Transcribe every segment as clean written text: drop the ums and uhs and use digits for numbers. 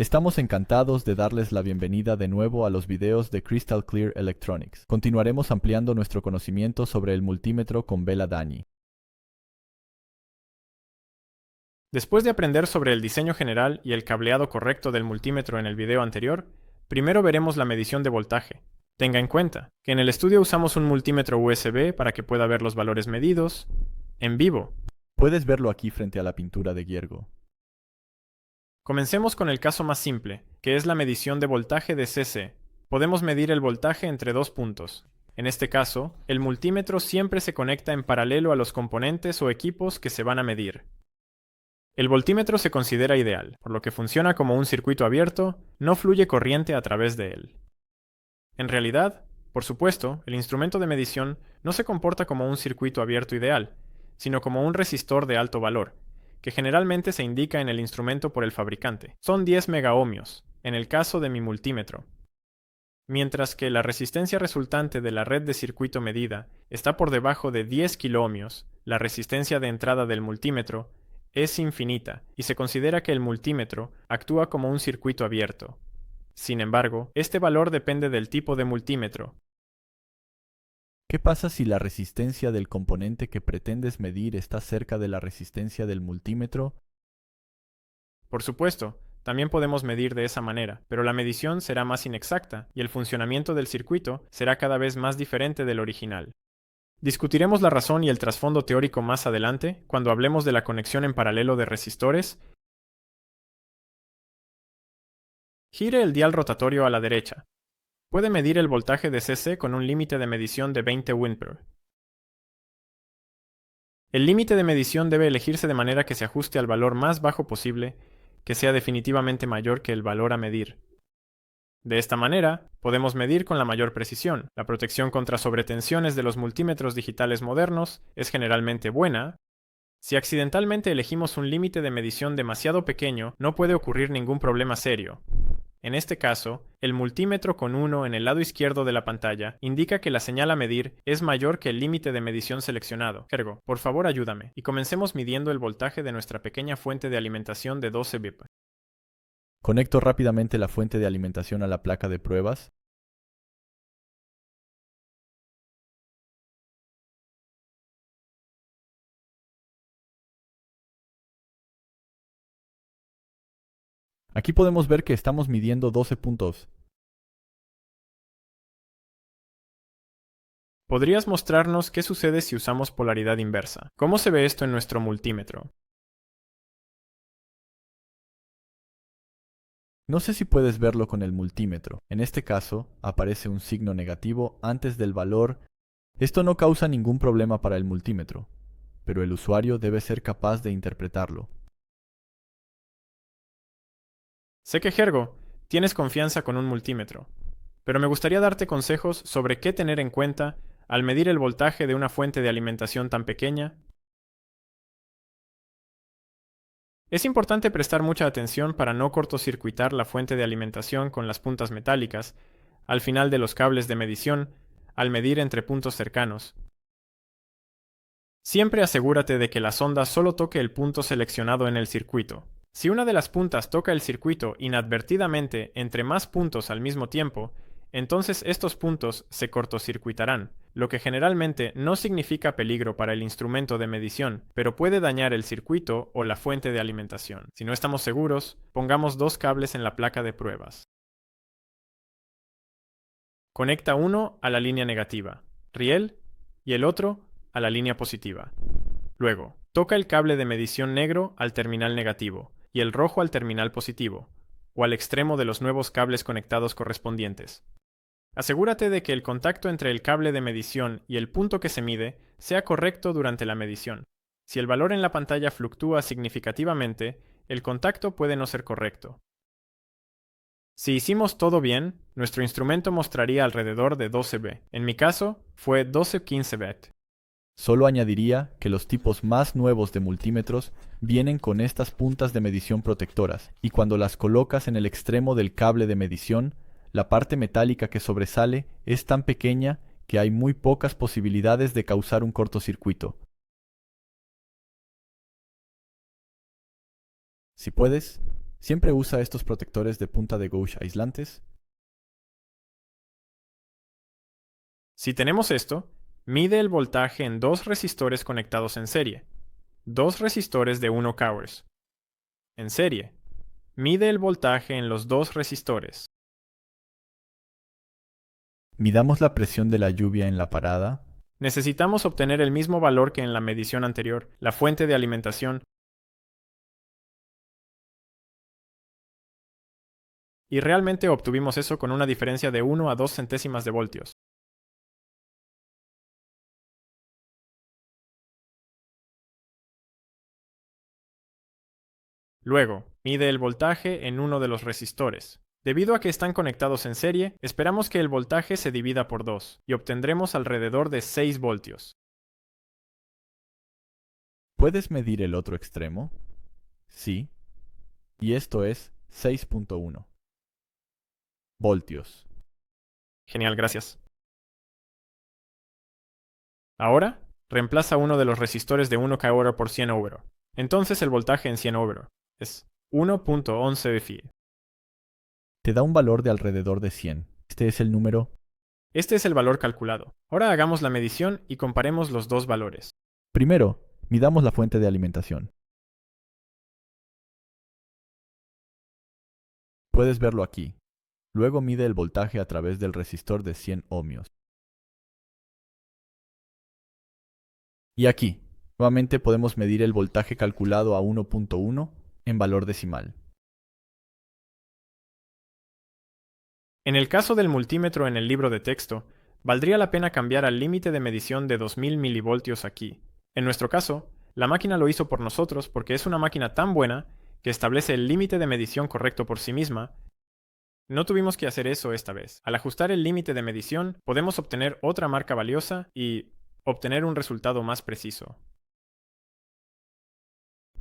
Estamos encantados de darles la bienvenida de nuevo a los videos de Crystal Clear Electronics. Continuaremos ampliando nuestro conocimiento sobre el multímetro con Bela Dagni. Después de aprender sobre el diseño general y el cableado correcto del multímetro en el video anterior, primero veremos la medición de voltaje. Tenga en cuenta que en el estudio usamos un multímetro USB para que pueda ver los valores medidos en vivo. Puedes verlo aquí frente a la pintura de Giergo. Comencemos con el caso más simple, que es la medición de voltaje de CC. Podemos medir el voltaje entre dos puntos. En este caso, el multímetro siempre se conecta en paralelo a los componentes o equipos que se van a medir. El voltímetro se considera ideal, por lo que funciona como un circuito abierto, no fluye corriente a través de él. En realidad, por supuesto, el instrumento de medición no se comporta como un circuito abierto ideal, sino como un resistor de alto valor, que generalmente se indica en el instrumento por el fabricante. Son 10 megaohmios, en el caso de mi multímetro. Mientras que la resistencia resultante de la red de circuito medida está por debajo de 10 kiloohmios, la resistencia de entrada del multímetro es infinita y se considera que el multímetro actúa como un circuito abierto. Sin embargo, este valor depende del tipo de multímetro. ¿Qué pasa si la resistencia del componente que pretendes medir está cerca de la resistencia del multímetro? Por supuesto, también podemos medir de esa manera, pero la medición será más inexacta y el funcionamiento del circuito será cada vez más diferente del original. Discutiremos la razón y el trasfondo teórico más adelante, cuando hablemos de la conexión en paralelo de resistores. Gire el dial rotatorio a la derecha. Puede medir el voltaje de CC con un límite de medición de 20 WP. El límite de medición debe elegirse de manera que se ajuste al valor más bajo posible, que sea definitivamente mayor que el valor a medir. De esta manera, podemos medir con la mayor precisión. La protección contra sobretensiones de los multímetros digitales modernos es generalmente buena. Si accidentalmente elegimos un límite de medición demasiado pequeño, no puede ocurrir ningún problema serio. En este caso, el multímetro con 1 en el lado izquierdo de la pantalla indica que la señal a medir es mayor que el límite de medición seleccionado. Gergo, por favor ayúdame, y comencemos midiendo el voltaje de nuestra pequeña fuente de alimentación de 12 VIP. Conecto rápidamente la fuente de alimentación a la placa de pruebas. Aquí podemos ver que estamos midiendo 12 puntos. ¿Podrías mostrarnos qué sucede si usamos polaridad inversa? ¿Cómo se ve esto en nuestro multímetro? No sé si puedes verlo con el multímetro. En este caso, aparece un signo negativo antes del valor. Esto no causa ningún problema para el multímetro, pero el usuario debe ser capaz de interpretarlo. Sé que Gergo, tienes confianza con un multímetro, pero me gustaría darte consejos sobre qué tener en cuenta al medir el voltaje de una fuente de alimentación tan pequeña. Es importante prestar mucha atención para no cortocircuitar la fuente de alimentación con las puntas metálicas al final de los cables de medición al medir entre puntos cercanos. Siempre asegúrate de que la sonda solo toque el punto seleccionado en el circuito. Si una de las puntas toca el circuito inadvertidamente entre más puntos al mismo tiempo, entonces estos puntos se cortocircuitarán, lo que generalmente no significa peligro para el instrumento de medición, pero puede dañar el circuito o la fuente de alimentación. Si no estamos seguros, pongamos dos cables en la placa de pruebas. Conecta uno a la línea negativa, riel, y el otro a la línea positiva. Luego, toca el cable de medición negro al terminal negativo y el rojo al terminal positivo, o al extremo de los nuevos cables conectados correspondientes. Asegúrate de que el contacto entre el cable de medición y el punto que se mide sea correcto durante la medición. Si el valor en la pantalla fluctúa significativamente, el contacto puede no ser correcto. Si hicimos todo bien, nuestro instrumento mostraría alrededor de 12 B. En mi caso, fue 12-15 B. Solo añadiría que los tipos más nuevos de multímetros vienen con estas puntas de medición protectoras, y cuando las colocas en el extremo del cable de medición, la parte metálica que sobresale es tan pequeña que hay muy pocas posibilidades de causar un cortocircuito. Si puedes, ¿Siempre usa estos protectores de punta de gauge aislantes? Si tenemos esto, mide el voltaje en dos resistores conectados en serie. Dos resistores de 1 Cows. En serie. Mide el voltaje en los dos resistores. Midamos la presión de la lluvia en la parada. Necesitamos obtener el mismo valor que en la medición anterior, la fuente de alimentación, y realmente obtuvimos eso con una diferencia de 1 a 2 centésimas de voltios. Luego, mide el voltaje en uno de los resistores. Debido a que están conectados en serie, esperamos que el voltaje se divida por 2 y obtendremos alrededor de 6 voltios. ¿Puedes medir el otro extremo? Sí. Y esto es 6.1 voltios. Genial, gracias. Ahora, reemplaza uno de los resistores de 1 kΩ por 100 Ω. Entonces el voltaje en 100 Ω es 1.11 Fi. Te da un valor de alrededor de 100. Este es el número. Este es el valor calculado. Ahora hagamos la medición y comparemos los dos valores. Primero, midamos la fuente de alimentación. Puedes verlo aquí. Luego mide el voltaje a través del resistor de 100 ohmios. Y aquí, nuevamente podemos medir el voltaje calculado a 1.1 en valor decimal. En el caso del multímetro en el libro de texto, valdría la pena cambiar al límite de medición de 2000 milivoltios aquí. En nuestro caso, la máquina lo hizo por nosotros porque es una máquina tan buena que establece el límite de medición correcto por sí misma. No tuvimos que hacer eso esta vez. Al ajustar el límite de medición, podemos obtener otra marca valiosa y obtener un resultado más preciso.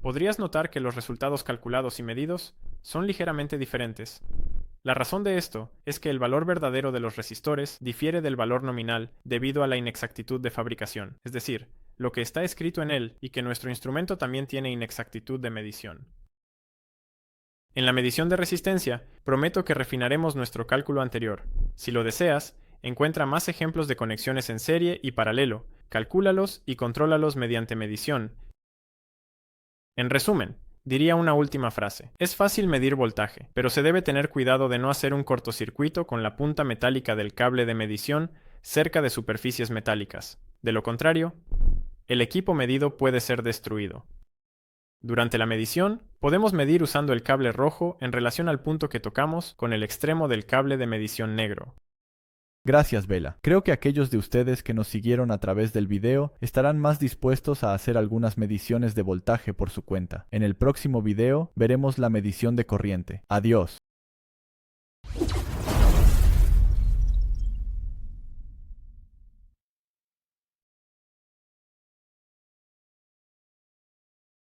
Podrías notar que los resultados calculados y medidos son ligeramente diferentes. La razón de esto es que el valor verdadero de los resistores difiere del valor nominal debido a la inexactitud de fabricación, es decir, lo que está escrito en él y que nuestro instrumento también tiene inexactitud de medición. En la medición de resistencia, prometo que refinaremos nuestro cálculo anterior. Si lo deseas, encuentra más ejemplos de conexiones en serie y paralelo, calcúlalos y contrólalos mediante medición. En resumen, diría una última frase. Es fácil medir voltaje, pero se debe tener cuidado de no hacer un cortocircuito con la punta metálica del cable de medición cerca de superficies metálicas. De lo contrario, el equipo medido puede ser destruido. Durante la medición, podemos medir usando el cable rojo en relación al punto que tocamos con el extremo del cable de medición negro. Gracias, Vela. Creo que aquellos de ustedes que nos siguieron a través del video estarán más dispuestos a hacer algunas mediciones de voltaje por su cuenta. En el próximo video veremos la medición de corriente. Adiós.